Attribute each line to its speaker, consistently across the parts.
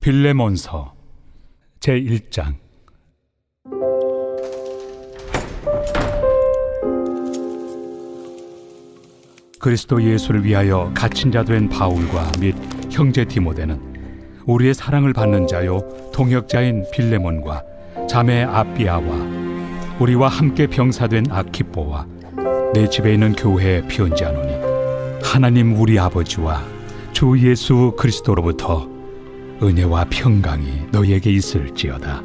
Speaker 1: 빌레몬서 제1장. 그리스도 예수를 위하여 갇힌 자 된 바울과 및 형제 디모데는 우리의 사랑을 받는 자요 동역자인 빌레몬과 자매 아비아와 우리와 함께 병사된 아키뽀와 내 집에 있는 교회에 편지하노니 하나님 우리 아버지와 주 예수 그리스도로부터 은혜와 평강이 너희에게 있을지어다.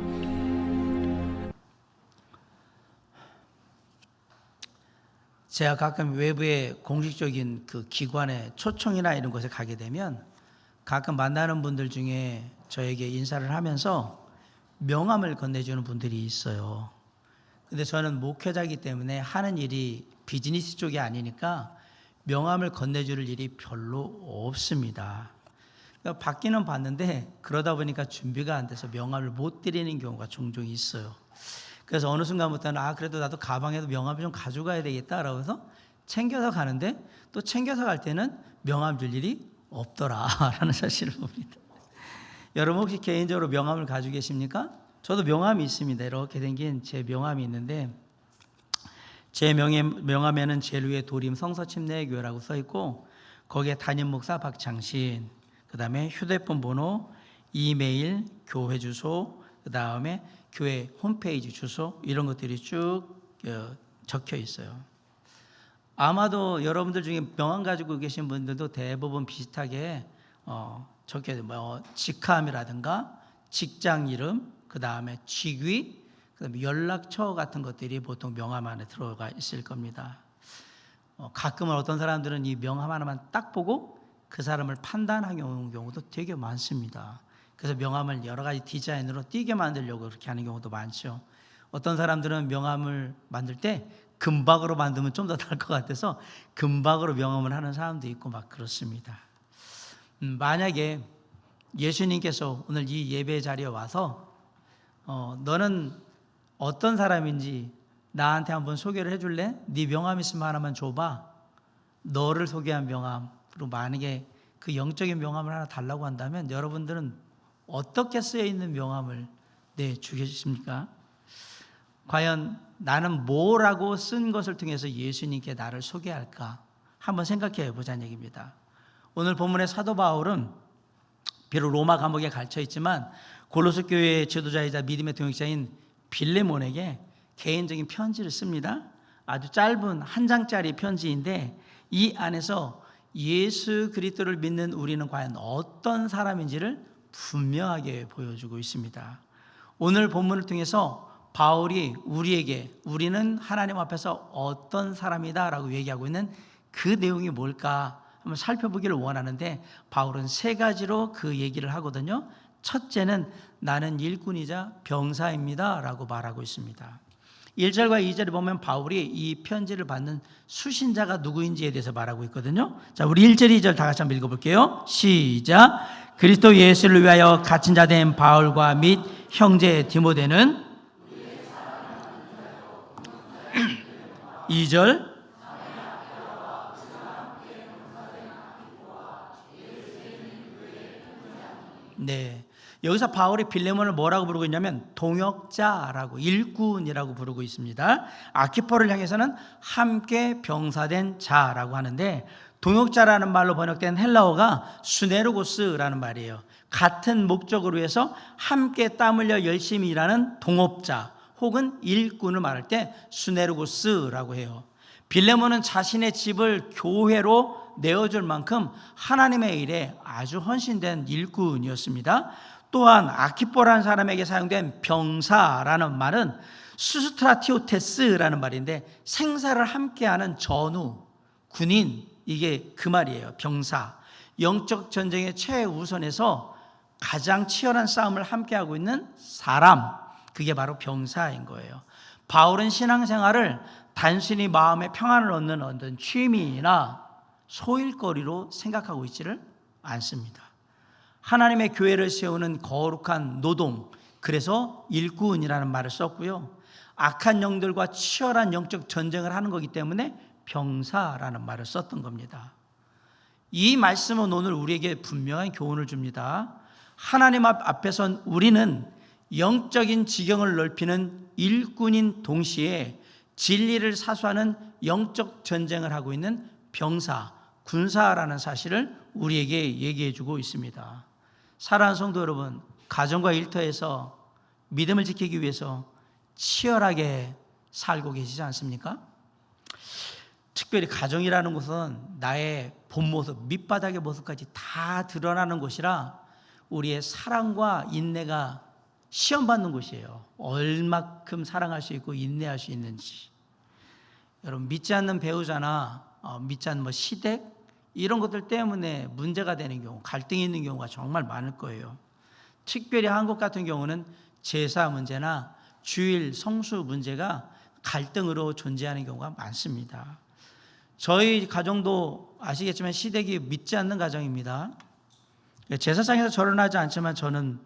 Speaker 2: 제가 가끔 외부의 공식적인 그 기관에 초청이나 이런 곳에 가게 되면 가끔 만나는 분들 중에 저에게 인사를 하면서 명함을 건네주는 분들이 있어요. 근데 저는 목회자이기 때문에 하는 일이 비즈니스 쪽이 아니니까 명함을 건네줄 일이 별로 없습니다. 그러니까 받기는 받는데 그러다 보니까 준비가 안 돼서 명함을 못 드리는 경우가 종종 있어요. 그래서 어느 순간부터는 그래도 나도 가방에도 명함을 좀 가져가야 되겠다라고 해서 챙겨서 가는데 또 챙겨서 갈 때는 명함 줄 일이 없더라라는 사실을 봅니다. 여러분 혹시 개인적으로 명함을 가지고 계십니까? 저도 명함이 있습니다. 이렇게 생긴 제 명함이 있는데 제 명함에는 제일 위에 도림 성서침례교회라고 써 있고 거기에 담임 목사 박창신, 그 다음에 휴대폰 번호, 이메일, 교회 주소, 그 다음에 교회 홈페이지 주소 이런 것들이 쭉 적혀 있어요. 아마도 여러분들 중에 명함 가지고 계신 분들도 대부분 비슷하게 적혀 있어요. 직함이라든가 직장 이름, 그 다음에 직위, 그 다음에 연락처 같은 것들이 보통 명함 안에 들어가 있을 겁니다. 가끔은 어떤 사람들은 이 명함 하나만 딱 보고 그 사람을 판단하는 경우도 되게 많습니다. 그래서 명함을 여러 가지 디자인으로 띄게 만들려고 그렇게 하는 경우도 많죠. 어떤 사람들은 명함을 만들 때 금박으로 만들면 좀 더 나을 것 같아서 금박으로 명함을 하는 사람도 있고 막 그렇습니다. 만약에 예수님께서 오늘 이 예배 자리에 와서 너는 어떤 사람인지 나한테 한번 소개를 해줄래? 네 명함 있으면 하나만 줘봐. 너를 소개한 명함. 그리고 만약에 그 영적인 명함을 하나 달라고 한다면 여러분들은 어떻게 쓰여 있는 명함을 주겠습니까? 과연 나는 뭐라고 쓴 것을 통해서 예수님께 나를 소개할까? 한번 생각해 보자는 얘기입니다. 오늘 본문의 사도 바울은 비록 로마 감옥에 갇혀 있지만 골로새 교회의 지도자이자 믿음의 동역자인 빌레몬에게 개인적인 편지를 씁니다. 아주 짧은 한 장짜리 편지인데 이 안에서 예수 그리스도를 믿는 우리는 과연 어떤 사람인지를 분명하게 보여주고 있습니다. 오늘 본문을 통해서 바울이 우리는 하나님 앞에서 어떤 사람이다 라고 얘기하고 있는 그 내용이 뭘까 한번 살펴보기를 원하는데 바울은 세 가지로 그 얘기를 하거든요. 첫째는 나는 일꾼이자 병사입니다 라고 말하고 있습니다. 1절과 2절에 보면 바울이 이 편지를 받는 수신자가 누구인지에 대해서 말하고 있거든요. 자, 우리 1절, 2절 다 같이 한번 읽어볼게요. 시작. 그리스도 예수를 위하여 갇힌 자 된 바울과 및 형제 디모데는 2절. 네. 여기서 바울이 빌레몬을 뭐라고 부르고 있냐면 동역자라고, 일꾼이라고 부르고 있습니다. 아키포를 향해서는 함께 병사된 자라고 하는데 동역자라는 말로 번역된 헬라어가 수네르고스라는 말이에요. 같은 목적을 위해서 함께 땀 흘려 열심히 일하는 동업자 혹은 일꾼을 말할 때 수네르고스라고 해요. 빌레몬은 자신의 집을 교회로 내어줄 만큼 하나님의 일에 아주 헌신된 일꾼이었습니다. 또한 아키포라는 사람에게 사용된 병사라는 말은 수스트라티오테스라는 말인데 생사를 함께하는 전우, 군인, 이게 그 말이에요. 병사. 영적 전쟁의 최우선에서 가장 치열한 싸움을 함께하고 있는 사람, 그게 바로 병사인 거예요. 바울은 신앙생활을 단순히 마음의 평안을 얻는 어떤 취미나 소일거리로 생각하고 있지를 않습니다. 하나님의 교회를 세우는 거룩한 노동, 그래서 일꾼이라는 말을 썼고요. 악한 영들과 치열한 영적 전쟁을 하는 거기 때문에 병사라는 말을 썼던 겁니다. 이 말씀은 오늘 우리에게 분명한 교훈을 줍니다. 하나님 앞에선 우리는 영적인 지경을 넓히는 일꾼인 동시에 진리를 사수하는 영적 전쟁을 하고 있는 병사, 군사라는 사실을 우리에게 얘기해 주고 있습니다. 사랑하는 성도 여러분, 가정과 일터에서 믿음을 지키기 위해서 치열하게 살고 계시지 않습니까? 특별히 가정이라는 곳은 나의 본 모습, 밑바닥의 모습까지 다 드러나는 곳이라 우리의 사랑과 인내가 시험받는 곳이에요. 얼마큼 사랑할 수 있고 인내할 수 있는지. 여러분, 믿지 않는 배우자나 믿지 않는 시댁 이런 것들 때문에 문제가 되는 경우, 갈등이 있는 경우가 정말 많을 거예요. 특별히 한국 같은 경우는 제사 문제나 주일 성수 문제가 갈등으로 존재하는 경우가 많습니다. 저희 가정도 아시겠지만 시댁이 믿지 않는 가정입니다. 제사장에서 절은 하지 않지만 저는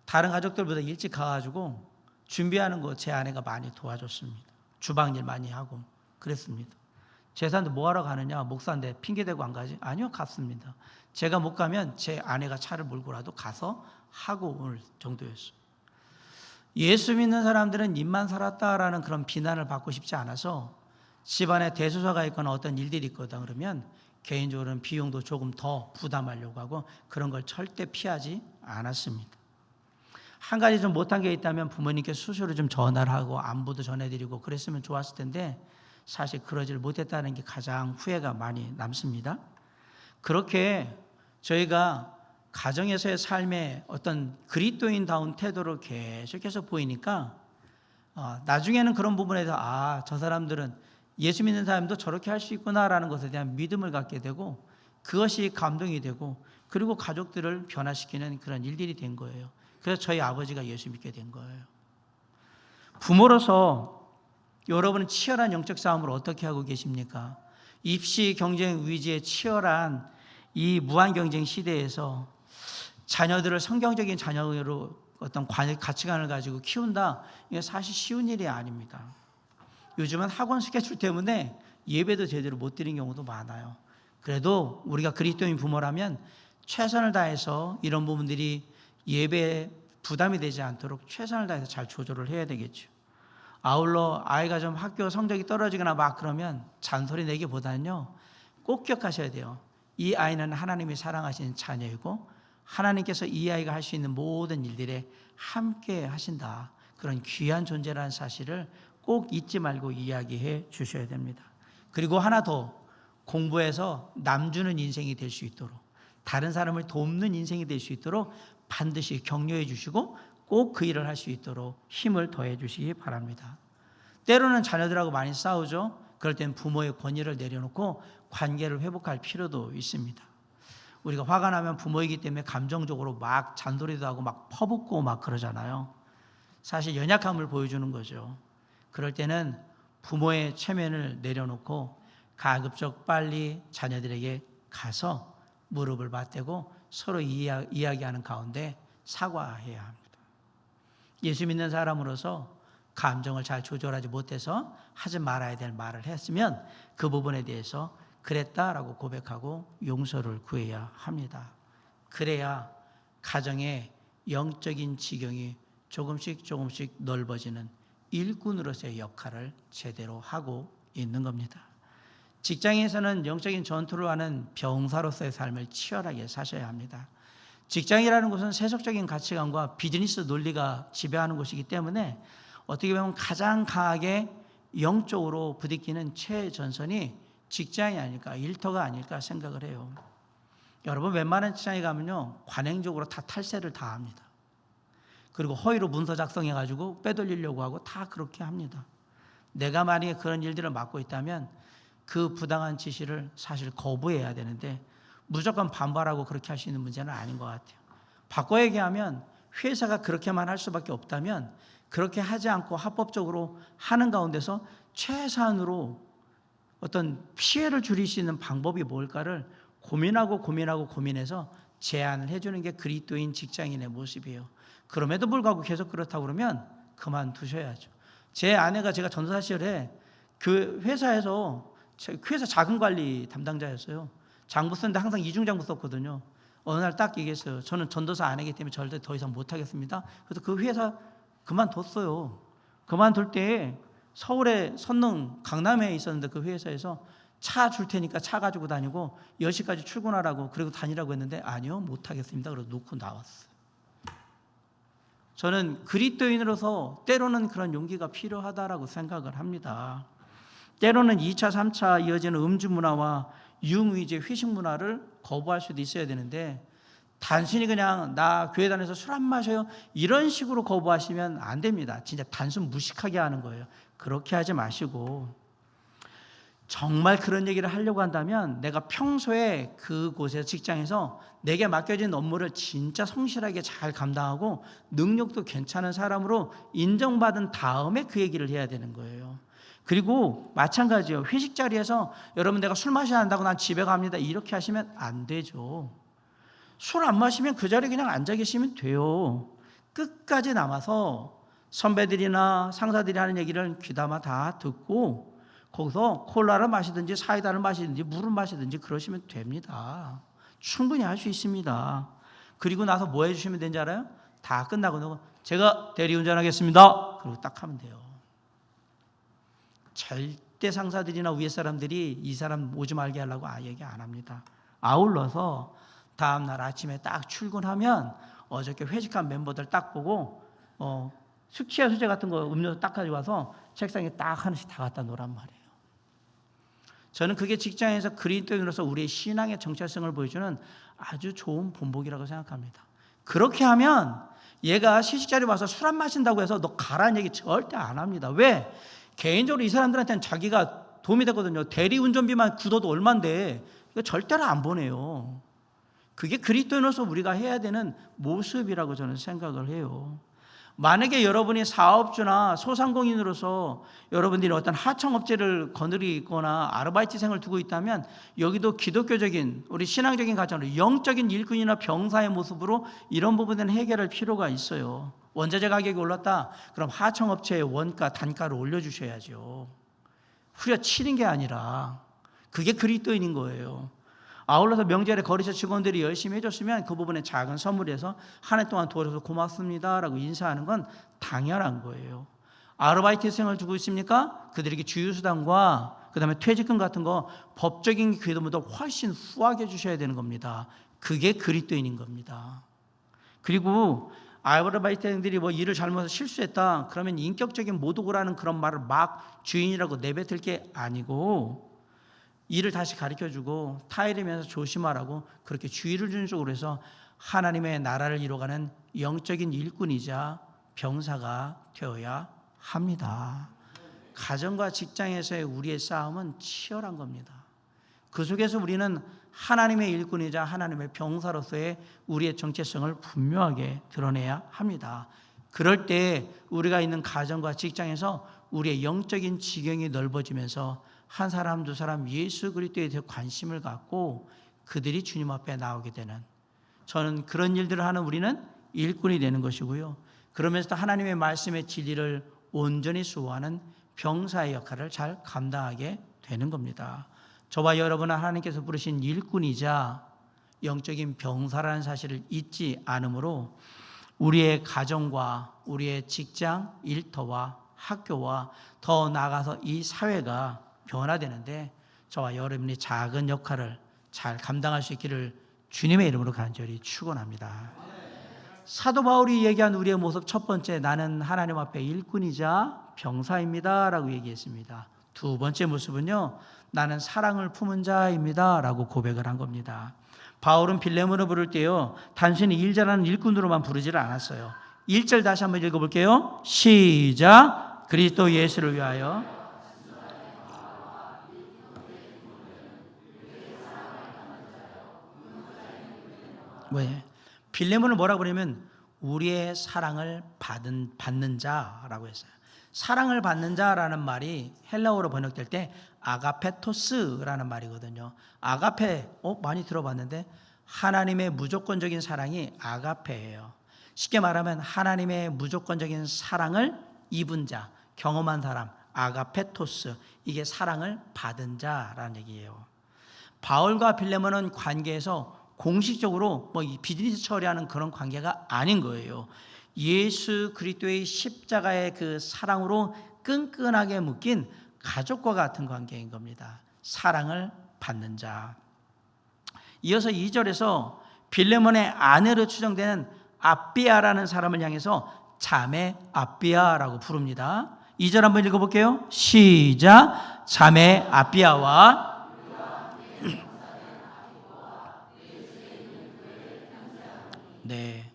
Speaker 2: 다른 가족들보다 일찍 가가지고 준비하는 거 제 아내가 많이 도와줬습니다. 주방일 많이 하고 그랬습니다. 제사인데 뭐하러 가느냐, 목사인데 핑계대고 안 가지? 아니요, 갔습니다. 제가 못 가면 제 아내가 차를 몰고라도 가서 하고 올 정도였어요. 예수 믿는 사람들은 입만 살았다라는 그런 비난을 받고 싶지 않아서 집안에 대소사가 있거나 어떤 일들이 있거든 그러면 개인적으로는 비용도 조금 더 부담하려고 하고 그런 걸 절대 피하지 않았습니다. 한 가지 좀 못한 게 있다면 부모님께 수시로 좀 전화를 하고 안부도 전해드리고 그랬으면 좋았을 텐데 사실 그러질 못했다는 게 가장 후회가 많이 남습니다. 그렇게 저희가 가정에서의 삶에 어떤 그리스도인다운 태도를 계속해서 보이니까 나중에는 그런 부분에 대해서 저 사람들은 예수 믿는 사람도 저렇게 할 수 있구나라는 것에 대한 믿음을 갖게 되고 그것이 감동이 되고 그리고 가족들을 변화시키는 그런 일들이 된 거예요. 그래서 저희 아버지가 예수 믿게 된 거예요. 부모로서 여러분은 치열한 영적 싸움을 어떻게 하고 계십니까? 입시 경쟁 위주의 치열한 이 무한 경쟁 시대에서 자녀들을 성경적인 자녀로 어떤 가치관을 가지고 키운다, 이게 사실 쉬운 일이 아닙니다. 요즘은 학원 스케줄 때문에 예배도 제대로 못 드리는 경우도 많아요. 그래도 우리가 그리스도인 부모라면 최선을 다해서 이런 부분들이 예배에 부담이 되지 않도록 최선을 다해서 잘 조절을 해야 되겠죠. 아울러 아이가 좀 학교 성적이 떨어지거나 막 그러면 잔소리 내기보다는요, 꼭 기억하셔야 돼요. 이 아이는 하나님이 사랑하시는 자녀이고 하나님께서 이 아이가 할 수 있는 모든 일들에 함께 하신다. 그런 귀한 존재라는 사실을 꼭 잊지 말고 이야기해 주셔야 됩니다. 그리고 하나 더, 공부해서 남 주는 인생이 될 수 있도록, 다른 사람을 돕는 인생이 될 수 있도록 반드시 격려해 주시고 꼭 그 일을 할 수 있도록 힘을 더해 주시기 바랍니다. 때로는 자녀들하고 많이 싸우죠. 그럴 땐 부모의 권위를 내려놓고 관계를 회복할 필요도 있습니다. 우리가 화가 나면 부모이기 때문에 감정적으로 막 잔소리도 하고 막 퍼붓고 막 그러잖아요. 사실 연약함을 보여주는 거죠. 그럴 때는 부모의 체면을 내려놓고 가급적 빨리 자녀들에게 가서 무릎을 맞대고 서로 이야기하는 가운데 사과해야 합니다. 예수 믿는 사람으로서 감정을 잘 조절하지 못해서 하지 말아야 될 말을 했으면 그 부분에 대해서 그랬다라고 고백하고 용서를 구해야 합니다. 그래야 가정의 영적인 지경이 조금씩 넓어지는 일꾼으로서의 역할을 제대로 하고 있는 겁니다. 직장에서는 영적인 전투를 하는 병사로서의 삶을 치열하게 사셔야 합니다. 직장이라는 것은 세속적인 가치관과 비즈니스 논리가 지배하는 곳이기 때문에 어떻게 보면 가장 강하게 영적으로 부딪히는 최전선이 직장이 아닐까, 일터가 아닐까 생각을 해요. 여러분, 웬만한 직장에 가면요, 관행적으로 다 탈세를 다 합니다. 그리고 허위로 문서 작성해가지고 빼돌리려고 하고 다 그렇게 합니다. 내가 만약에 그런 일들을 맡고 있다면 그 부당한 지시를 사실 거부해야 되는데 무조건 반발하고 그렇게 할 수 있는 문제는 아닌 것 같아요. 바꿔 얘기하면 회사가 그렇게만 할 수밖에 없다면 그렇게 하지 않고 합법적으로 하는 가운데서 최소한으로 어떤 피해를 줄일 수 있는 방법이 뭘까를 고민해서 제안을 해주는 게 그리스도인 직장인의 모습이에요. 그럼에도 불구하고 계속 그렇다고 그러면 그만두셔야죠. 제 아내가 제가 전도사 시절에 그 회사에서 회사 자금관리 담당자였어요. 장부 쓰는데 항상 이중장부 썼거든요. 어느 날 딱 얘기했어요. 저는 전도사 안 하기 때문에 절대 더 이상 못하겠습니다. 그래서 그 회사 그만뒀어요. 그만둘 때 서울의 선릉 강남에 있었는데 그 회사에서 차 줄 테니까 차 가지고 다니고 10시까지 출근하라고 그리고 다니라고 했는데 아니요 못하겠습니다. 그래서 놓고 나왔어요. 저는 그리스도인으로서 때로는 그런 용기가 필요하다라고 생각을 합니다. 때로는 2차 3차 이어지는 음주 문화와 유무이제 회식 문화를 거부할 수도 있어야 되는데 단순히 그냥 나 교회 다녀서 술 안 마셔요 이런 식으로 거부하시면 안 됩니다. 진짜 단순 무식하게 하는 거예요. 그렇게 하지 마시고 정말 그런 얘기를 하려고 한다면 내가 평소에 그곳에서 직장에서 내게 맡겨진 업무를 진짜 성실하게 잘 감당하고 능력도 괜찮은 사람으로 인정받은 다음에 그 얘기를 해야 되는 거예요. 그리고 마찬가지예요. 회식 자리에서 여러분 내가 술 마셔야 한다고 난 집에 갑니다 이렇게 하시면 안 되죠. 술 안 마시면 그 자리에 그냥 앉아 계시면 돼요. 끝까지 남아서 선배들이나 상사들이 하는 얘기를 귀담아 다 듣고 거기서 콜라를 마시든지 사이다를 마시든지 물을 마시든지 그러시면 됩니다. 충분히 할 수 있습니다. 그리고 나서 뭐 해주시면 되는지 알아요? 다 끝나고 제가 대리운전하겠습니다. 그리고 딱 하면 돼요. 절대 상사들이나 위에 사람들이 이 사람 오지 말게 하려고 얘기 안 합니다. 아울러서 다음날 아침에 딱 출근하면 어저께 회식한 멤버들 딱 보고 숙취 해소제 같은 거 음료수 딱 가지고 와서 책상에 딱 하나씩 다 갖다 놓으란 말이에요. 저는 그게 직장에서 그리스도인으로서 우리의 신앙의 정체성을 보여주는 아주 좋은 본보기라고 생각합니다. 그렇게 하면 얘가 시식자리에 와서 술 안 마신다고 해서 너 가라는 얘기 절대 안 합니다. 왜? 개인적으로 이 사람들한테는 자기가 도움이 되거든요. 대리운전비만 굳어도 얼만데 이거 절대로 안 보내요. 그게 그리스도인으로서 우리가 해야 되는 모습이라고 저는 생각을 해요. 만약에 여러분이 사업주나 소상공인으로서 여러분들이 어떤 하청업체를 거느리거나 아르바이트생을 두고 있다면 여기도 기독교적인 우리 신앙적인 가정으로 영적인 일꾼이나 병사의 모습으로 이런 부분에는 해결할 필요가 있어요. 원자재 가격이 올랐다. 그럼 하청업체의 원가, 단가를 올려주셔야죠. 후려치는 게 아니라 그게 그리스도인인 거예요. 아울러서 명절에 거리사 직원들이 열심히 해줬으면 그 부분에 작은 선물에서 한 해 동안 도와줘서 고맙습니다 라고 인사하는 건 당연한 거예요. 아르바이트생을 두고 있습니까? 그들에게 주휴수당과 그 다음에 퇴직금 같은 거 법적인 기도보다 훨씬 후하게 주셔야 되는 겁니다. 그게 그리스도인인 겁니다. 그리고 아르바이트생들이 뭐 일을 잘못해서 실수했다 그러면 인격적인 모독을 그런 말을 막 주인이라고 내뱉을 게 아니고 일을 다시 가르쳐주고 타이르면서 조심하라고 그렇게 주의를 주는 쪽으로 해서 하나님의 나라를 이루어가는 영적인 일꾼이자 병사가 되어야 합니다. 가정과 직장에서의 우리의 싸움은 치열한 겁니다. 그 속에서 우리는 하나님의 일꾼이자 하나님의 병사로서의 우리의 정체성을 분명하게 드러내야 합니다. 그럴 때 우리가 있는 가정과 직장에서 우리의 영적인 지경이 넓어지면서 한 사람 두 사람 예수 그리스도에 대해 관심을 갖고 그들이 주님 앞에 나오게 되는 저는 그런 일들을 하는 우리는 일꾼이 되는 것이고요. 그러면서 하나님의 말씀의 진리를 온전히 수호하는 병사의 역할을 잘 감당하게 되는 겁니다. 저와 여러분은 하나님께서 부르신 일꾼이자 영적인 병사라는 사실을 잊지 않으므로 우리의 가정과 우리의 직장, 일터와 학교와 더 나아가서 이 사회가 변화되는데 저와 여러분이 작은 역할을 잘 감당할 수 있기를 주님의 이름으로 간절히 축원합니다. 사도 바울이 얘기한 우리의 모습 첫 번째, 나는 하나님 앞에 일꾼이자 병사입니다 라고 얘기했습니다. 두 번째 모습은요, 나는 사랑을 품은 자입니다 라고 고백을 한 겁니다. 바울은 빌레몬을 부를 때요 단순히 일 잘하는 일꾼으로만 부르지를 않았어요. 1절 다시 한번 읽어볼게요. 시작. 그리스도 예수를 위하여 왜? 빌레몬을 뭐라고 그러냐면 우리의 사랑을 받는 자라고 했어요. 사랑을 받는 자라는 말이 헬라어로 번역될 때 아가페토스라는 말이거든요. 아가페, 많이 들어봤는데 하나님의 무조건적인 사랑이 아가페예요. 쉽게 말하면 하나님의 무조건적인 사랑을 입은 자, 경험한 사람, 아가페토스, 이게 사랑을 받은 자라는 얘기예요. 바울과 빌레몬은 관계에서 공식적으로 뭐 비즈니스 처리하는 그런 관계가 아닌 거예요. 예수 그리스도의 십자가의 그 사랑으로 끈끈하게 묶인 가족과 같은 관계인 겁니다. 사랑을 받는 자. 이어서 2절에서 빌레몬의 아내로 추정되는 아비아라는 사람을 향해서 자매 아비아라고 부릅니다. 2절 한번 읽어볼게요. 시작. 자매 아비아와 네,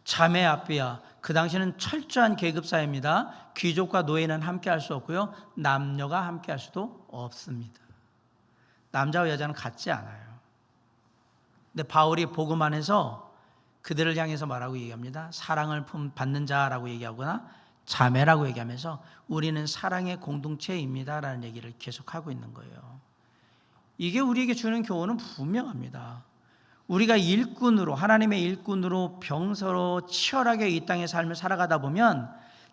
Speaker 2: 자매 아비아. 그 당시는 철저한 계급 사회입니다. 귀족과 노예는 함께 할 수 없고요, 남녀가 함께 할 수도 없습니다. 남자와 여자는 같지 않아요. 근데 바울이 복음 안에서 그들을 향해서 뭐라고 얘기합니다? 사랑을 받는 자라고 얘기하거나 자매라고 얘기하면서 우리는 사랑의 공동체입니다라는 얘기를 계속하고 있는 거예요. 이게 우리에게 주는 교훈은 분명합니다. 우리가 일꾼으로, 하나님의 일꾼으로 병서로 치열하게 이 땅의 삶을 살아가다 보면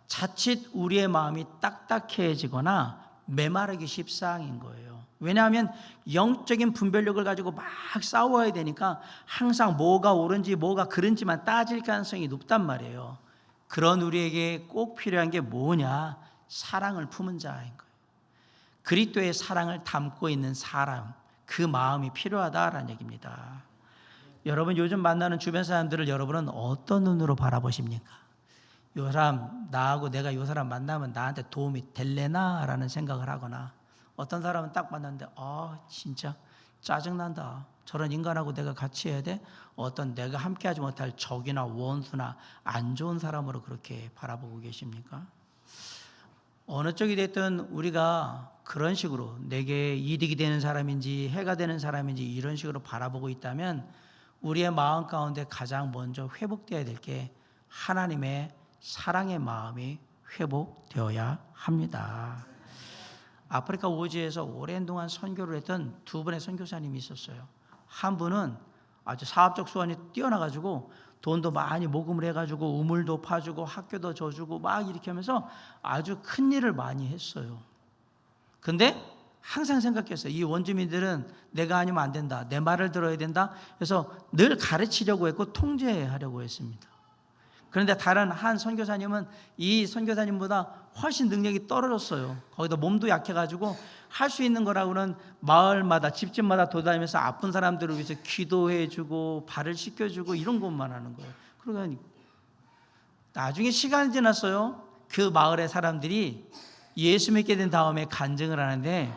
Speaker 2: 자칫 우리의 마음이 딱딱해지거나 메마르기 십상인 거예요. 왜냐하면 영적인 분별력을 가지고 막 싸워야 되니까 항상 뭐가 옳은지 뭐가 그른지만 따질 가능성이 높단 말이에요. 그런 우리에게 꼭 필요한 게 뭐냐? 사랑을 품은 자인 거예요. 그리스도의 사랑을 담고 있는 사람, 그 마음이 필요하다라는 얘기입니다. 여러분, 요즘 만나는 주변 사람들을 여러분은 어떤 눈으로 바라보십니까? 이 사람, 나하고 내가 이 사람 만나면 나한테 도움이 될래나? 라는 생각을 하거나, 어떤 사람은 딱 만났는데 진짜 짜증난다, 저런 인간하고 내가 같이 해야 돼? 어떤 내가 함께하지 못할 적이나 원수나 안 좋은 사람으로 그렇게 바라보고 계십니까? 어느 쪽이 됐든 우리가 그런 식으로 내게 이득이 되는 사람인지 해가 되는 사람인지 이런 식으로 바라보고 있다면 우리의 마음 가운데 가장 먼저 회복되어야 될 게 하나님의 사랑의 마음이 회복되어야 합니다. 아프리카 오지에서 오랜 동안 선교를 했던 두 분의 선교사님이 있었어요. 한 분은 아주 사업적 수완이 뛰어나가지고 돈도 많이 모금을 해가지고 우물도 파주고 학교도 줘주고 막 이렇게 하면서 아주 큰 일을 많이 했어요. 근데 항상 생각했어요. 이 원주민들은 내가 아니면 안 된다, 내 말을 들어야 된다. 그래서 늘 가르치려고 했고 통제하려고 했습니다. 그런데 다른 한 선교사님은 이 선교사님보다 훨씬 능력이 떨어졌어요. 거기다 몸도 약해가지고 할 수 있는 거라고는 마을마다 집집마다 돌아다니면서 아픈 사람들을 위해서 기도해주고 발을 씻겨주고 이런 것만 하는 거예요. 그러니까 나중에 시간이 지났어요. 그 마을의 사람들이 예수 믿게 된 다음에 간증을 하는데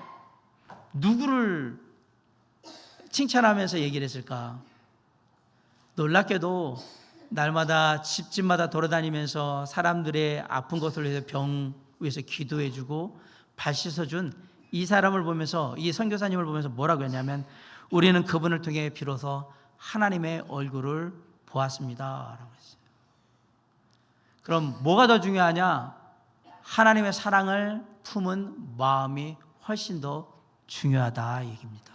Speaker 2: 누구를 칭찬하면서 얘기를 했을까? 놀랍게도 날마다 집집마다 돌아다니면서 사람들의 아픈 것을 위해서 병 위해서 기도해주고 발 씻어준 이 사람을 보면서, 이 선교사님을 보면서 뭐라고 했냐면 우리는 그분을 통해 비로소 하나님의 얼굴을 보았습니다 라고 했어요. 그럼 뭐가 더 중요하냐? 하나님의 사랑을 품은 마음이 훨씬 더 중요하다 얘기입니다.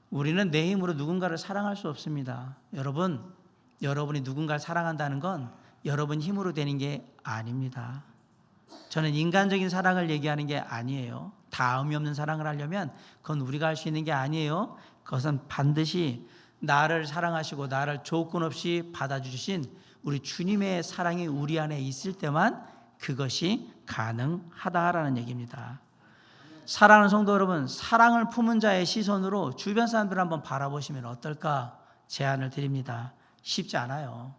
Speaker 2: 우리는 내 힘으로 누군가를 사랑할 수 없습니다. 여러분이 누군가를 사랑한다는 건 여러분 힘으로 되는 게 아닙니다. 저는 인간적인 사랑을 얘기하는 게 아니에요. 다음이 없는 사랑을 하려면 그건 우리가 할 수 있는 게 아니에요. 그것은 반드시 나를 사랑하시고 나를 조건 없이 받아주신 우리 주님의 사랑이 우리 안에 있을 때만 그것이 가능하다라는 얘기입니다. 사랑하는 성도 여러분, 사랑을 품은 자의 시선으로 주변 사람들을 한번 바라보시면 어떨까 제안을 드립니다. 쉽지 않아요.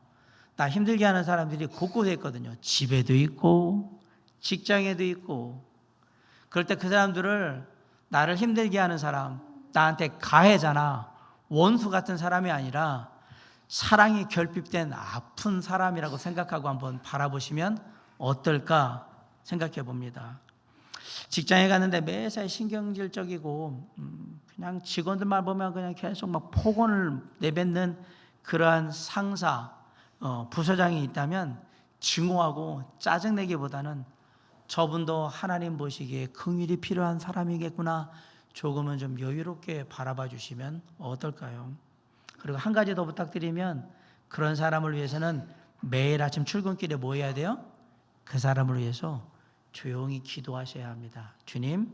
Speaker 2: 나 힘들게 하는 사람들이 곳곳에 있거든요. 집에도 있고 직장에도 있고. 그럴 때 그 사람들을, 나를 힘들게 하는 사람, 나한테 가해자나 원수 같은 사람이 아니라 사랑이 결핍된 아픈 사람이라고 생각하고 한번 바라보시면 어떨까 생각해 봅니다. 직장에 갔는데 매사에 신경질적이고 그냥 직원들만 보면 그냥 계속 막 폭언을 내뱉는 그러한 상사, 부서장이 있다면 증오하고 짜증내기보다는 저분도 하나님 보시기에 긍휼이 필요한 사람이겠구나, 조금은 좀 여유롭게 바라봐 주시면 어떨까요? 그리고 한 가지 더 부탁드리면, 그런 사람을 위해서는 매일 아침 출근길에 뭐 해야 돼요? 그 사람을 위해서 조용히 기도하셔야 합니다. 주님,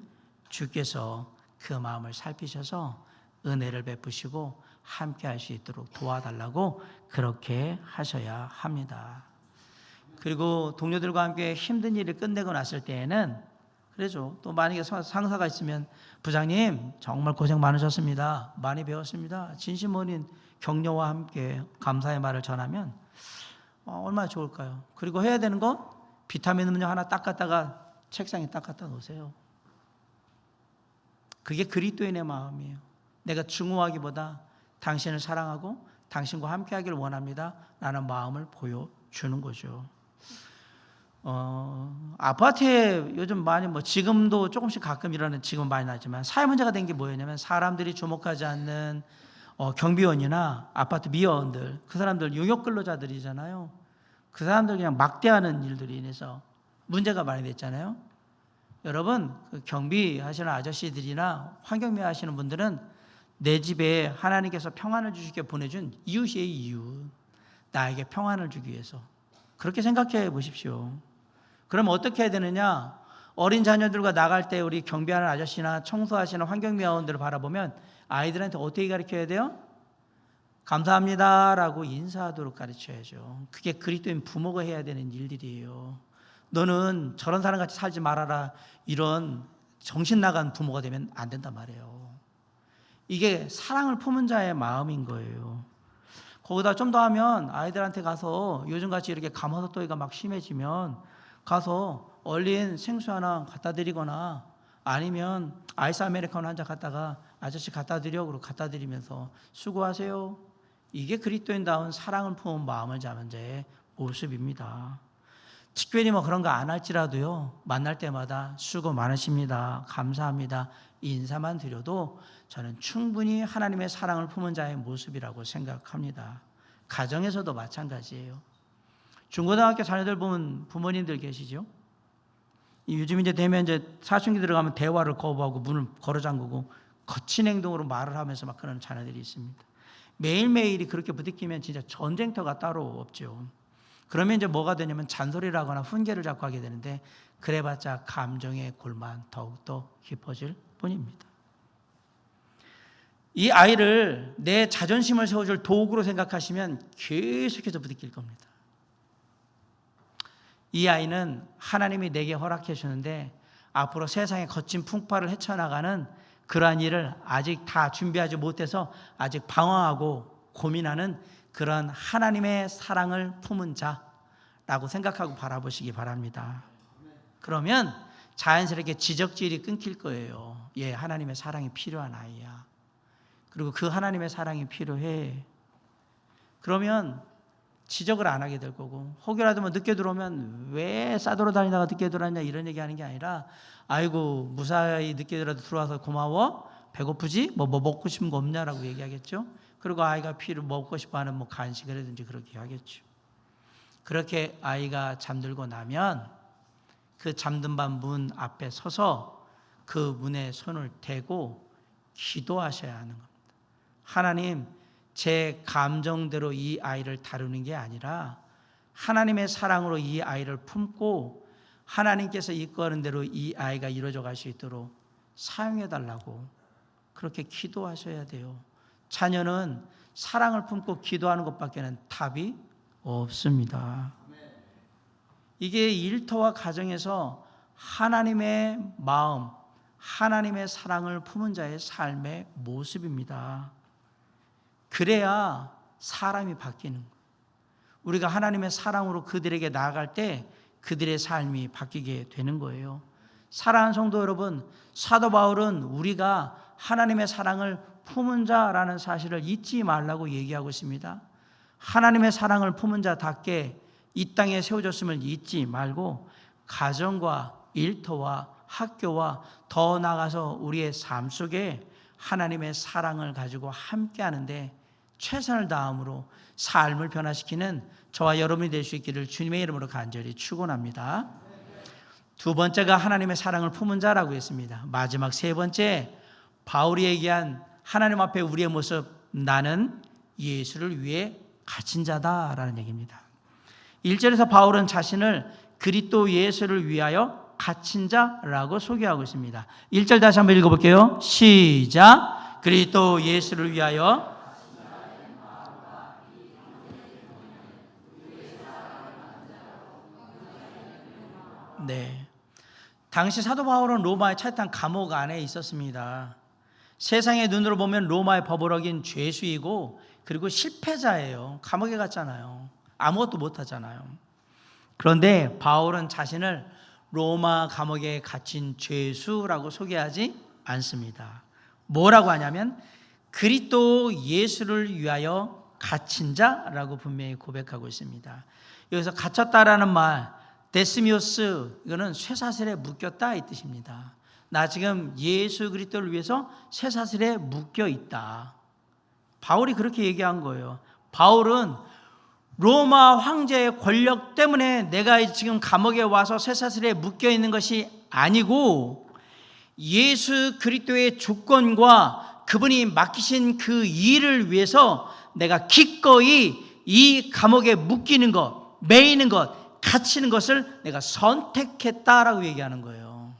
Speaker 2: 주께서 그 마음을 살피셔서 은혜를 베푸시고 함께 할 수 있도록 도와달라고 그렇게 하셔야 합니다. 그리고 동료들과 함께 힘든 일을 끝내고 났을 때에는 그러죠. 또 만약에 상사가 있으면 부장님 정말 고생 많으셨습니다. 많이 배웠습니다. 진심 어린 격려와 함께 감사의 말을 전하면 얼마나 좋을까요? 그리고 해야 되는 거 비타민 음료 하나 딱 갖다가 책상에 딱 갖다 놓으세요. 그게 그리스도인의 마음이에요. 내가 증오하기보다 당신을 사랑하고 당신과 함께 하기를 원합니다 라는 마음을 보여주는 거죠. 아파트에 요즘 많이 지금도 조금씩 가끔 일어나는 지금 많이 나지만 사회 문제가 된 게 뭐였냐면 사람들이 주목하지 않는 경비원이나 아파트 미화원들, 그 사람들 용역 근로자들이잖아요. 그 사람들 그냥 막대하는 일들이 인해서 문제가 많이 됐잖아요. 여러분, 그 경비하시는 아저씨들이나 환경미화 하시는 분들은 내 집에 하나님께서 평안을 주시게 보내준 이웃이에요. 이웃. 나에게 평안을 주기 위해서. 그렇게 생각해 보십시오. 그럼 어떻게 해야 되느냐? 어린 자녀들과 나갈 때 우리 경비하는 아저씨나 청소하시는 환경미화원들을 바라보면 아이들한테 어떻게 가르쳐야 돼요? 감사합니다 라고 인사하도록 가르쳐야죠. 그게 그리스도인 부모가 해야 되는 일들이에요. 너는 저런 사람같이 살지 말아라, 이런 정신 나간 부모가 되면 안 된단 말이에요. 이게 사랑을 품은 자의 마음인 거예요. 거기다 좀 더 하면 아이들한테 가서 요즘같이 이렇게 가마솥더위가 막 심해지면 가서 얼린 생수 하나 갖다 드리거나 아니면 아이스 아메리카노 한 잔 갖다가 아저씨 갖다 드려, 그러고 갖다 드리면서 수고하세요. 이게 그리스도인다운 사랑을 품은 마음을 잡은 자의 모습입니다. 특별히 그런 거 안 할지라도요, 만날 때마다 수고 많으십니다, 감사합니다 인사만 드려도 저는 충분히 하나님의 사랑을 품은 자의 모습이라고 생각합니다. 가정에서도 마찬가지예요. 중고등학교 자녀들 보면 부모님들 계시죠? 요즘 이제 되면 이제 사춘기 들어가면 대화를 거부하고 문을 걸어 잠그고 거친 행동으로 말을 하면서 막 그런 자녀들이 있습니다. 매일매일이 그렇게 부딪히면 진짜 전쟁터가 따로 없죠. 그러면 이제 뭐가 되냐면 잔소리를 하거나 훈계를 자꾸 하게 되는데 그래봤자 감정의 골만 더욱더 깊어질 뿐입니다. 이 아이를 내 자존심을 세워줄 도구로 생각하시면 계속해서 부딪힐 겁니다. 이 아이는 하나님이 내게 허락해 주는데 앞으로 세상의 거친 풍파를 헤쳐나가는 그러한 일을 아직 다 준비하지 못해서 아직 방황하고 고민하는 그런 하나님의 사랑을 품은 자라고 생각하고 바라보시기 바랍니다. 그러면 자연스럽게 지적질이 끊길 거예요. 얘 하나님의 사랑이 필요한 아이야. 그리고 그 하나님의 사랑이 필요해. 그러면 지적을 안 하게 될 거고, 혹여라도 늦게 들어오면 왜 싸돌아 다니다가 늦게 들어왔냐 이런 얘기하는 게 아니라, 아이고 무사히 늦게 들어와서 고마워, 배고프지? 뭐 먹고 싶은 거 없냐라고 얘기하겠죠. 그리고 아이가 먹고 싶어하는 간식을 하든지 그렇게 하겠죠. 그렇게 아이가 잠들고 나면 그 잠든 밤 문 앞에 서서 그 문에 손을 대고 기도하셔야 하는 겁니다. 하나님, 제 감정대로 이 아이를 다루는 게 아니라 하나님의 사랑으로 이 아이를 품고 하나님께서 이끄는 대로 이 아이가 이루어져 갈 수 있도록 사용해 달라고 그렇게 기도하셔야 돼요. 자녀는 사랑을 품고 기도하는 것밖에는 답이 없습니다. 이게 일터와 가정에서 하나님의 마음, 하나님의 사랑을 품은 자의 삶의 모습입니다. 그래야 사람이 바뀌는 거예요. 우리가 하나님의 사랑으로 그들에게 나아갈 때 그들의 삶이 바뀌게 되는 거예요. 사랑하는 성도 여러분, 사도 바울은 우리가 하나님의 사랑을 품은 자라는 사실을 잊지 말라고 얘기하고 있습니다. 하나님의 사랑을 품은 자답게 이 땅에 세워졌음을 잊지 말고 가정과 일터와 학교와 더 나아가서 우리의 삶 속에 하나님의 사랑을 가지고 함께 하는데 최선을 다함으로 삶을 변화시키는 저와 여러분이 될 수 있기를 주님의 이름으로 간절히 축원합니다. 두 번째가 하나님의 사랑을 품은 자라고 했습니다. 마지막 세 번째, 바울이 얘기한 하나님 앞에 우리의 모습, 나는 예수를 위해 갇힌 자다라는 얘기입니다. 1절에서 바울은 자신을 그리스도 예수를 위하여 갇힌 자라고 소개하고 있습니다. 1절 다시 한번 읽어볼게요. 시작. 그리스도 예수를 위하여 네. 당시 사도 바울은 로마의 차이탄 감옥 안에 있었습니다. 세상의 눈으로 보면 로마의 법으로긴 죄수이고 그리고 실패자예요. 감옥에 갔잖아요. 아무것도 못하잖아요. 그런데 바울은 자신을 로마 감옥에 갇힌 죄수라고 소개하지 않습니다. 뭐라고 하냐면 그리스도 예수를 위하여 갇힌 자라고 분명히 고백하고 있습니다. 여기서 갇혔다라는 말 데스미오스, 이거는 쇠사슬에 묶였다 이 뜻입니다. 나 지금 예수 그리스도를 위해서 쇠사슬에 묶여 있다. 바울이 그렇게 얘기한 거예요. 바울은 로마 황제의 권력 때문에 내가 지금 감옥에 와서 쇠사슬에 묶여 있는 것이 아니고 예수 그리스도의 주권과 그분이 맡기신 그 일을 위해서 내가 기꺼이 이 감옥에 묶이는 것, 매이는 것, 갇히는 것을 내가 선택했다라고 얘기하는 거예요.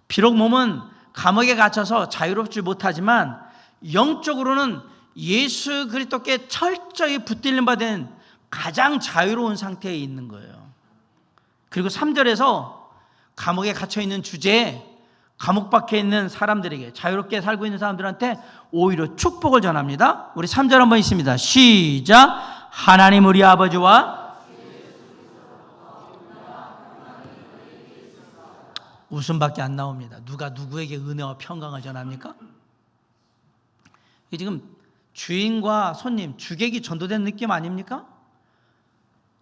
Speaker 2: 비록 몸은 감옥에 갇혀서 자유롭지 못하지만 영적으로는 예수 그리스도께 철저히 붙들림 받은 가장 자유로운 상태에 있는 거예요. 그리고 3절에서 감옥에 갇혀 있는 주제에 감옥 밖에 있는 사람들에게, 자유롭게 살고 있는 사람들한테 오히려 축복을 전합니다. 우리 3절 한번 있습니다. 시작. 하나님 우리 아버지와 웃음밖에 안 나옵니다. 누가 누구에게 은혜와 평강을 전합니까? 이게 지금 주인과 손님, 주객이 전도된 느낌 아닙니까?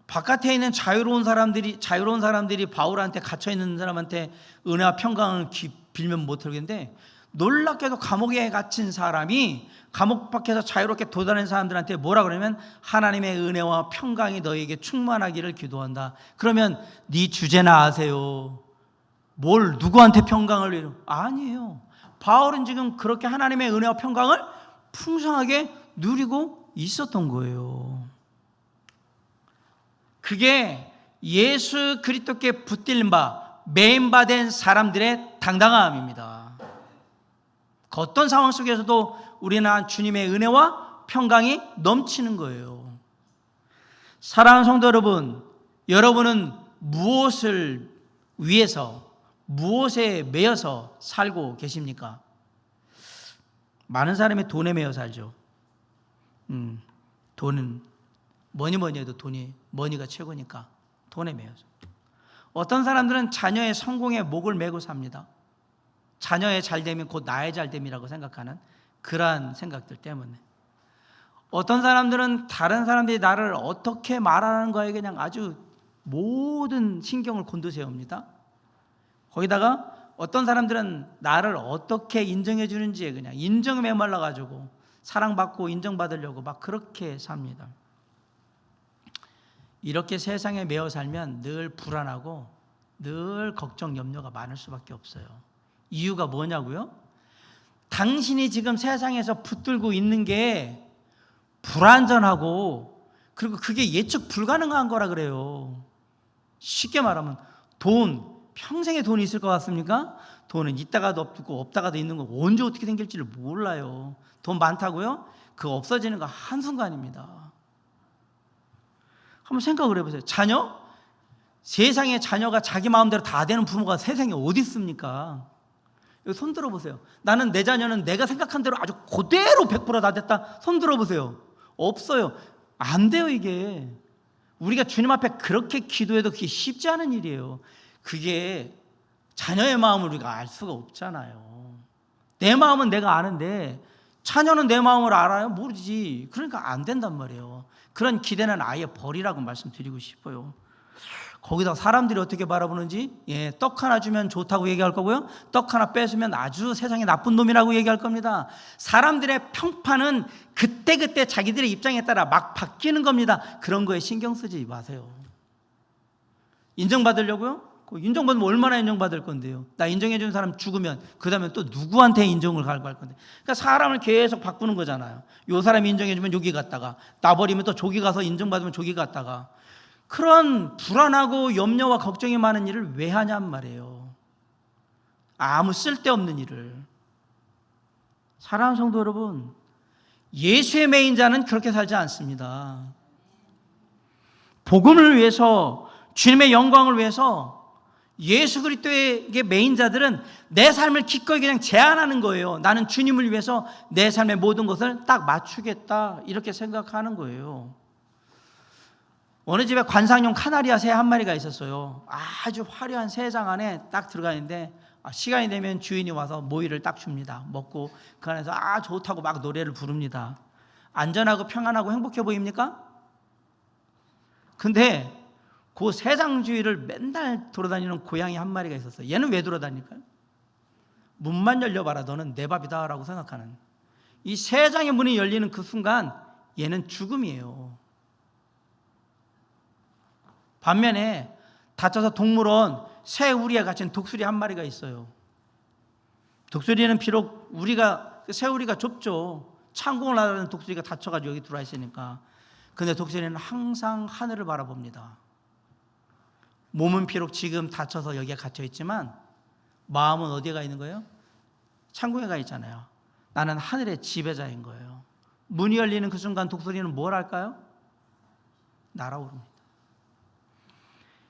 Speaker 2: 바깥에 있는 자유로운 사람들이 바울한테 갇혀 있는 사람한테 은혜와 평강을 빌면 못 하겠는데, 놀랍게도 감옥에 갇힌 사람이 감옥 밖에서 자유롭게 돌아다니는 사람들한테 뭐라 그러냐면 하나님의 은혜와 평강이 너에게 충만하기를 기도한다. 그러면 네 주제나 아세요. 뭘 누구한테 평강을 이루? 아니에요. 바울은 지금 그렇게 하나님의 은혜와 평강을 풍성하게 누리고 있었던 거예요. 그게 예수 그리스도께 붙들린 바, 매인바된 사람들의 당당함입니다. 그 어떤 상황 속에서도 우리는 주님의 은혜와 평강이 넘치는 거예요. 사랑하는 성도 여러분, 여러분은 무엇을 위해서, 무엇에 매여서 살고 계십니까? 많은 사람이 돈에 매여 살죠. 돈은 뭐니 해도 머니가 최고니까 돈에 매여서. 어떤 사람들은 자녀의 성공에 목을 메고 삽니다. 자녀의 잘됨이 곧 나의 잘됨이라고 생각하는 그러한 생각들 때문에. 어떤 사람들은 다른 사람들이 나를 어떻게 말하는 거에 그냥 아주 모든 신경을 곤두세웁니다. 거기다가 어떤 사람들은 나를 어떻게 인정해 주는지에 그냥 인정에 메말라가지고 사랑받고 인정받으려고 막 그렇게 삽니다. 이렇게 세상에 매여 살면 늘 불안하고 늘 걱정, 염려가 많을 수밖에 없어요. 이유가 뭐냐고요? 당신이 지금 세상에서 붙들고 있는 게 불완전하고 그리고 그게 예측 불가능한 거라 그래요. 쉽게 말하면 돈, 평생에 돈이 있을 것 같습니까? 돈은 있다가도 없고 없다가도 있는 거 언제 어떻게 생길지를 몰라요. 돈 많다고요? 그거 없어지는 거 한순간입니다. 한번 생각을 해보세요. 자녀? 세상에 자녀가 자기 마음대로 다 되는 부모가 세상에 어디 있습니까? 여기 손 들어보세요. 나는 내 자녀는 내가 생각한 대로 아주 그대로 100%다 됐다. 손 들어보세요. 없어요. 안 돼요 이게. 우리가 주님 앞에 그렇게 기도해도 그게 쉽지 않은 일이에요. 그게 자녀의 마음을 우리가 알 수가 없잖아요. 내 마음은 내가 아는데 자녀는 내 마음을 알아요? 모르지. 그러니까 안 된단 말이에요. 그런 기대는 아예 버리라고 말씀드리고 싶어요. 거기다 사람들이 어떻게 바라보는지, 떡 하나 주면 좋다고 얘기할 거고요, 떡 하나 뺏으면 아주 세상에 나쁜 놈이라고 얘기할 겁니다. 사람들의 평판은 그때그때 자기들의 입장에 따라 막 바뀌는 겁니다. 그런 거에 신경 쓰지 마세요. 인정받으려고요? 인정받으면 얼마나 인정받을 건데요. 나 인정해 주는 사람 죽으면 그 다음에 또 누구한테 인정을 갈구할 건데. 그러니까 사람을 계속 바꾸는 거잖아요. 요 사람이 인정해 주면 여기 갔다가, 나 버리면 또 저기 가서 인정받으면 저기 갔다가. 그런 불안하고 염려와 걱정이 많은 일을 왜 하냔 말이에요. 아무 쓸데없는 일을. 사랑하는 성도 여러분, 예수의 매인 자는 그렇게 살지 않습니다. 복음을 위해서, 주님의 영광을 위해서 예수 그리스도의 매인 자들은 내 삶을 기꺼이 그냥 제한하는 거예요. 나는 주님을 위해서 내 삶의 모든 것을 딱 맞추겠다, 이렇게 생각하는 거예요. 어느 집에 관상용 카나리아 새 한 마리가 있었어요. 아주 화려한 새장 안에 딱 들어가 있는데 시간이 되면 주인이 와서 모이를 딱 줍니다. 먹고 그 안에서 좋다고 막 노래를 부릅니다. 안전하고 평안하고 행복해 보입니까? 근데 그 새장 주위를 맨날 돌아다니는 고양이 한 마리가 있었어요. 얘는 왜 돌아다닐까요? 문만 열려봐라, 너는 내 밥이다 라고 생각하는, 이 새장의 문이 열리는 그 순간 얘는 죽음이에요. 반면에 다쳐서 동물원 새 우리에 갇힌 독수리 한 마리가 있어요. 독수리는 비록 새 우리가 좁죠. 창공을 하려는 독수리가 다쳐가지고 여기 들어와 있으니까. 근데 독수리는 항상 하늘을 바라봅니다. 몸은 비록 지금 다쳐서 여기에 갇혀 있지만 마음은 어디에 가 있는 거예요? 창공에 가 있잖아요. 나는 하늘의 지배자인 거예요. 문이 열리는 그 순간 독수리는 뭘 할까요? 날아오릅니다.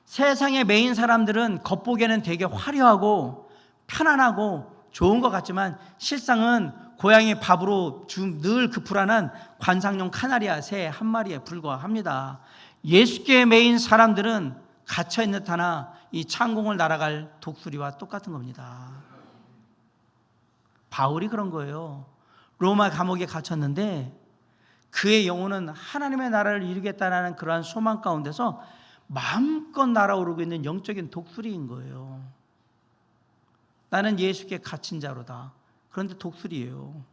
Speaker 2: 세상의 메인 사람들은 겉보기에는 되게 화려하고 편안하고 좋은 것 같지만 실상은 고양이 밥으로 늘 그 불안한 관상용 카나리아 새 한 마리에 불과합니다. 예수께 메인 사람들은 갇혀있는 듯 하나 이 창공을 날아갈 독수리와 똑같은 겁니다. 바울이 그런 거예요. 로마 감옥에 갇혔는데 그의 영혼은 하나님의 나라를 이루겠다는 그러한 소망 가운데서 마음껏 날아오르고 있는 영적인 독수리인 거예요. 나는 예수께 갇힌 자로다. 그런데 독수리예요.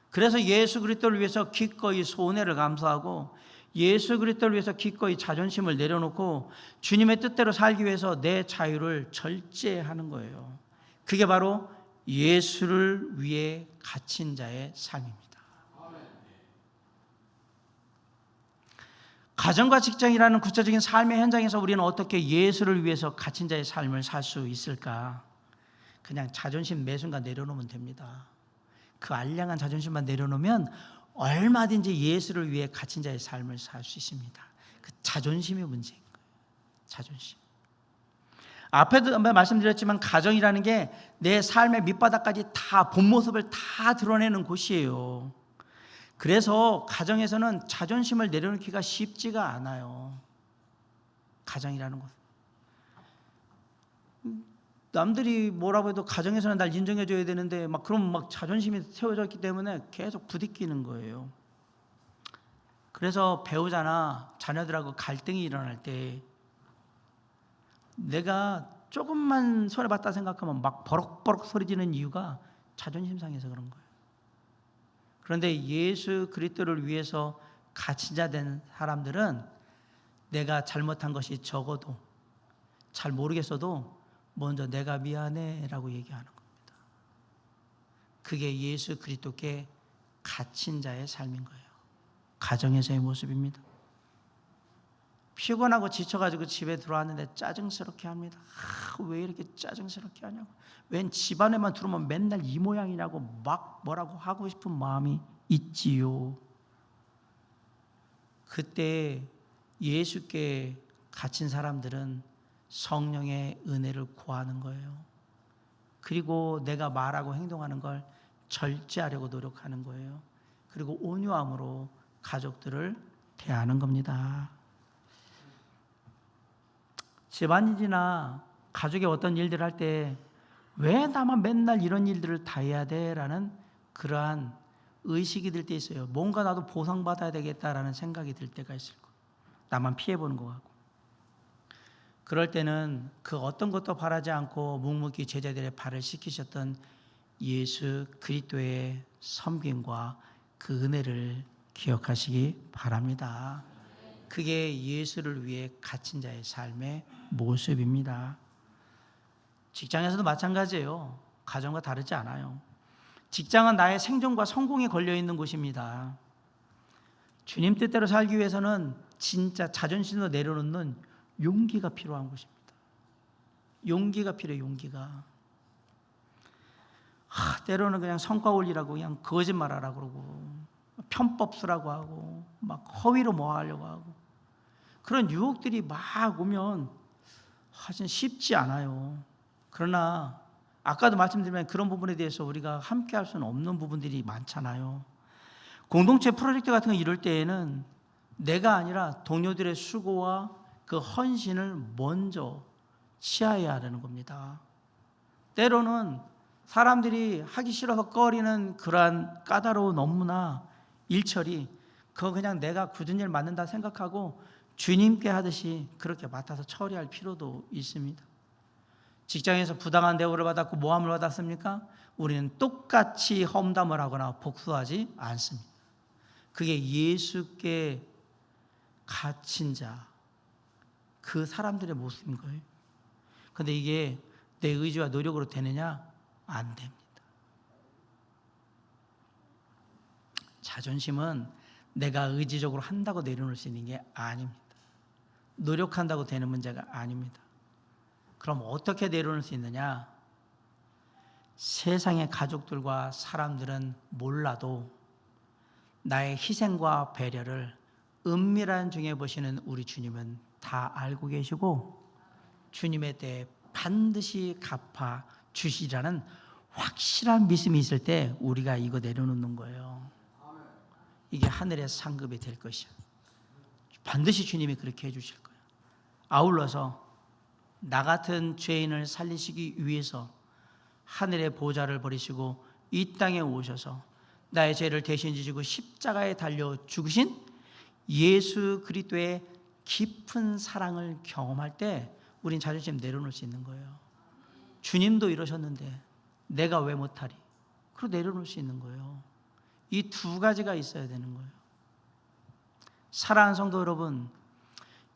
Speaker 2: 그래서 예수 그리스도를 위해서 기꺼이 손해를 감수하고 예수 그리스도를 위해서 기꺼이 자존심을 내려놓고 주님의 뜻대로 살기 위해서 내 자유를 절제하는 거예요. 그게 바로 예수를 위해 갇힌 자의 삶입니다. 가정과 직장이라는 구체적인 삶의 현장에서 우리는 어떻게 예수를 위해서 갇힌 자의 삶을 살 수 있을까? 그냥 자존심 매 순간 내려놓으면 됩니다. 그 알량한 자존심만 내려놓으면 얼마든지 예수를 위해 갇힌 자의 삶을 살 수 있습니다. 그 자존심이 문제인 거예요. 자존심. 앞에도 한번 말씀드렸지만 가정이라는 게 내 삶의 밑바닥까지 다 본 모습을 다 드러내는 곳이에요. 그래서 가정에서는 자존심을 내려놓기가 쉽지가 않아요. 가정이라는 것. 남들이 뭐라고 해도 가정에서는 날 인정해줘야 되는데 그럼 자존심이 세워졌기 때문에 계속 부딪히는 거예요. 그래서 배우자나 자녀들하고 갈등이 일어날 때 내가 조금만 손해봤다 생각하면 막 버럭버럭 소리지는 이유가 자존심 상해서 그런 거예요. 그런데 예수 그리스도를 위해서 갇힌 자 된 사람들은 내가 잘못한 것이 적어도 잘 모르겠어도 먼저 내가 미안해 라고 얘기하는 겁니다. 그게 예수 그리스도께 갇힌 자의 삶인 거예요. 가정에서의 모습입니다. 피곤하고 지쳐가지고 집에 들어왔는데 짜증스럽게 합니다. 왜 이렇게 짜증스럽게 하냐고. 웬 집안에만 들어오면 맨날 이 모양이냐고 막 뭐라고 하고 싶은 마음이 있지요. 그때 예수께 갇힌 사람들은 성령의 은혜를 구하는 거예요. 그리고 내가 말하고 행동하는 걸 절제하려고 노력하는 거예요. 그리고 온유함으로 가족들을 대하는 겁니다. 집안일이나 가족의 어떤 일들을 할 때 왜 나만 맨날 이런 일들을 다 해야 돼? 라는 그러한 의식이 들 때 있어요. 뭔가 나도 보상받아야 되겠다라는 생각이 들 때가 있을 거예요. 나만 피해보는 것 같고. 그럴 때는 그 어떤 것도 바라지 않고 묵묵히 제자들의 발을 씻기셨던 예수 그리스도의 섬김과 그 은혜를 기억하시기 바랍니다. 그게 예수를 위해 갇힌 자의 삶의 모습입니다. 직장에서도 마찬가지예요. 가정과 다르지 않아요. 직장은 나의 생존과 성공에 걸려있는 곳입니다. 주님 뜻대로 살기 위해서는 진짜 자존심도 내려놓는 용기가 필요한 곳입니다. 용기가 필요해요. 용기가. 때로는 그냥 성과 올리라고 그냥 거짓말하라고 그러고 편법 쓰라고 하고 막 허위로 뭐 하려고 하고 그런 유혹들이 막 오면 사실 쉽지 않아요. 그러나 아까도 말씀드리면 그런 부분에 대해서 우리가 함께 할 수는 없는 부분들이 많잖아요. 공동체 프로젝트 같은 거 이룰 때에는 내가 아니라 동료들의 수고와 그 헌신을 먼저 취하해야 하는 겁니다. 때로는 사람들이 하기 싫어서 꺼리는 그러한 까다로운 업무나 일처리, 그거 그냥 내가 굳은 일 맡는다 생각하고 주님께 하듯이 그렇게 맡아서 처리할 필요도 있습니다. 직장에서 부당한 대우를 받았고 모함을 받았습니까? 우리는 똑같이 험담을 하거나 복수하지 않습니다. 그게 예수께 갇힌 자, 그 사람들의 모습인 거예요. 그런데 이게 내 의지와 노력으로 되느냐? 안 됩니다. 자존심은 내가 의지적으로 한다고 내려놓을 수 있는 게 아닙니다. 노력한다고 되는 문제가 아닙니다. 그럼 어떻게 내려놓을 수 있느냐? 세상의 가족들과 사람들은 몰라도 나의 희생과 배려를 은밀한 중에 보시는 우리 주님은 다 알고 계시고 주님에 대해 반드시 갚아 주시라는 확실한 믿음이 있을 때 우리가 이거 내려놓는 거예요. 이게 하늘의 상급이 될 것이야. 반드시 주님이 그렇게 해주실 거예요. 아울러서 나 같은 죄인을 살리시기 위해서 하늘의 보좌를 버리시고 이 땅에 오셔서 나의 죄를 대신 지시고 십자가에 달려 죽으신 예수 그리스도의 깊은 사랑을 경험할 때 우린 자존심 내려놓을 수 있는 거예요. 주님도 이러셨는데 내가 왜 못하리? 그리고 내려놓을 수 있는 거예요. 이 두 가지가 있어야 되는 거예요. 사랑하는 성도 여러분,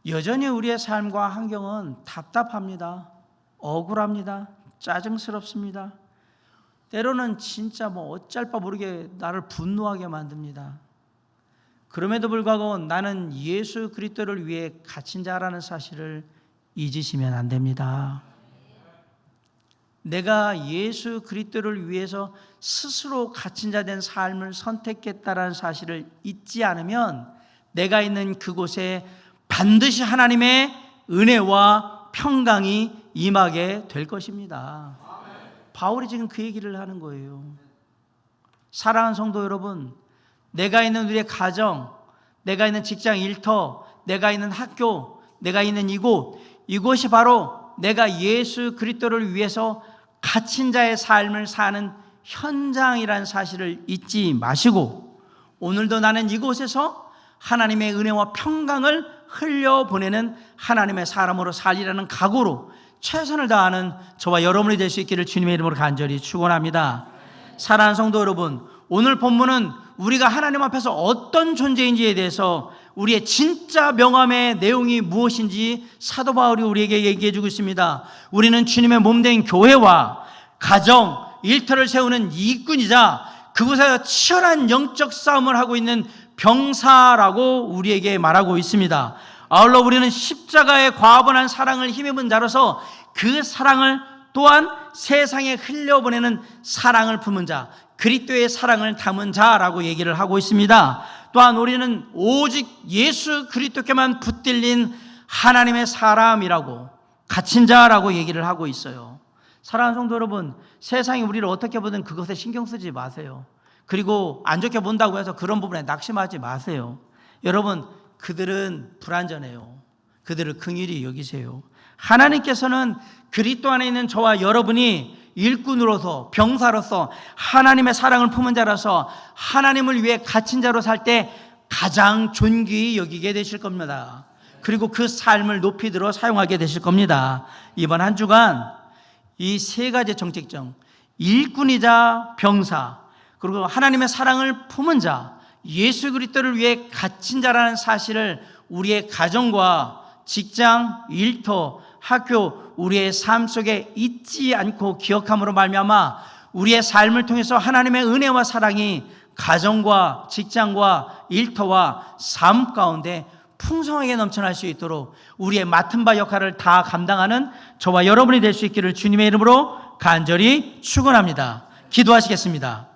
Speaker 2: 여전히 우리의 삶과 환경은 답답합니다. 억울합니다. 짜증스럽습니다. 때로는 진짜 어쩔 바 모르게 나를 분노하게 만듭니다. 그럼에도 불구하고 나는 예수 그리스도를 위해 갇힌 자라는 사실을 잊으시면 안 됩니다. 내가 예수 그리스도를 위해서 스스로 갇힌 자 된 삶을 선택했다라는 사실을 잊지 않으면 내가 있는 그곳에 반드시 하나님의 은혜와 평강이 임하게 될 것입니다. 바울이 지금 그 얘기를 하는 거예요. 사랑하는 성도 여러분, 내가 있는 우리의 가정, 내가 있는 직장 일터, 내가 있는 학교, 내가 있는 이곳이 바로 내가 예수 그리스도를 위해서 갇힌 자의 삶을 사는 현장이라는 사실을 잊지 마시고 오늘도 나는 이곳에서 하나님의 은혜와 평강을 흘려보내는 하나님의 사람으로 살리라는 각오로 최선을 다하는 저와 여러분이 될 수 있기를 주님의 이름으로 간절히 축원합니다. 사랑하는 성도 여러분, 오늘 본문은 우리가 하나님 앞에서 어떤 존재인지에 대해서 우리의 진짜 명함의 내용이 무엇인지 사도 바울이 우리에게 얘기해 주고 있습니다. 우리는 주님의 몸된 교회와 가정, 일터를 세우는 일꾼이자 그곳에서 치열한 영적 싸움을 하고 있는 병사라고 우리에게 말하고 있습니다. 아울러 우리는 십자가의 과분한 사랑을 힘입은 자로서 그 사랑을 또한 세상에 흘려보내는 사랑을 품은 자, 그리스도의 사랑을 담은 자라고 얘기를 하고 있습니다. 또한 우리는 오직 예수 그리스도께만 붙들린 하나님의 사람이라고, 갇힌 자라고 얘기를 하고 있어요. 사랑하는 성도 여러분, 세상이 우리를 어떻게 보든 그것에 신경 쓰지 마세요. 그리고 안 좋게 본다고 해서 그런 부분에 낙심하지 마세요. 여러분, 그들은 불완전해요. 그들을 긍휼히 여기세요. 하나님께서는 그리스도 안에 있는 저와 여러분이 일꾼으로서, 병사로서, 하나님의 사랑을 품은 자로서 하나님을 위해 갇힌 자로 살 때 가장 존귀히 여기게 되실 겁니다. 그리고 그 삶을 높이 들어 사용하게 되실 겁니다. 이번 한 주간 이 세 가지 정책점, 일꾼이자 병사, 그리고 하나님의 사랑을 품은 자, 예수 그리스도를 위해 갇힌 자라는 사실을 우리의 가정과 직장, 일터, 학교, 우리의 삶 속에 잊지 않고 기억함으로 말미암아 우리의 삶을 통해서 하나님의 은혜와 사랑이 가정과 직장과 일터와 삶 가운데 풍성하게 넘쳐날 수 있도록 우리의 맡은 바 역할을 다 감당하는 저와 여러분이 될 수 있기를 주님의 이름으로 간절히 축원합니다. 기도하시겠습니다.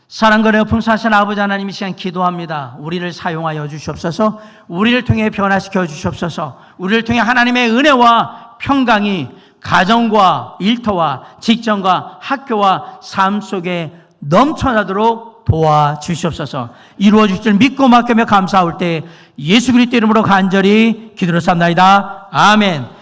Speaker 2: 사랑과 높음 사신 아버지 하나님, 이 시간 기도합니다. 우리를 사용하여 주시옵소서. 우리를 통해 변화시켜 주시옵소서. 우리를 통해 하나님의 은혜와 평강이 가정과 일터와 직장과 학교와 삶 속에 넘쳐나도록 도와주시옵소서. 이루어 주실 줄 믿고 맡기며 감사할 때 예수 그리스도 이름으로 간절히 기도를 삼나이다. 아멘.